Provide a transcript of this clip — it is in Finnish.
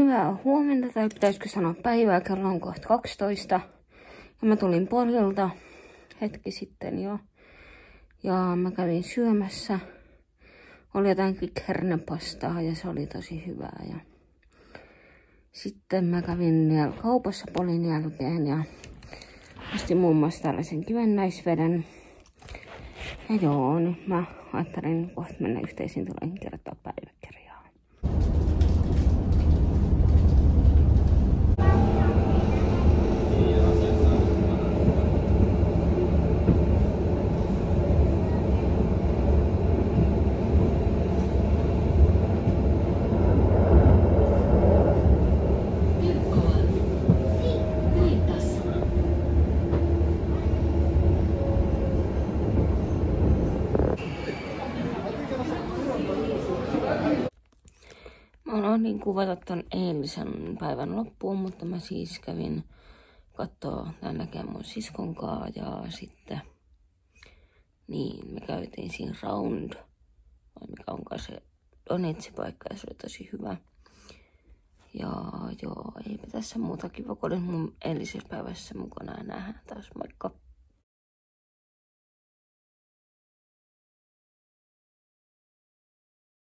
Hyvää huomenta, tai pitäisikö sanoa päivää, kello on kohta 12. Ja mä tulin porilta hetki sitten jo. Ja mä kävin syömässä. Oli jotain hernepastaa ja se oli tosi hyvää. Ja sitten mä kävin vielä kaupassa polin jälkeen ja ostin muun muassa tällaisen kivennäisveden. Ja joo, nyt mä ajattelin kohta mennä yhteisiin tuloihin kertoa päiväkirjaa. Mä unohdin kuvata ton eilisen päivän loppuun, mutta mä siis kävin kattoo tän näkee mun siskon kaa ja sitten niin me käytiin siinä Round, vai mikä onkaan se Donetsi-paikka ja se oli tosi hyvä. Ja joo, eipä tässä muuta, kiva kun olin mun eilisessä päivässä mukana ja nähdään taas, moikka!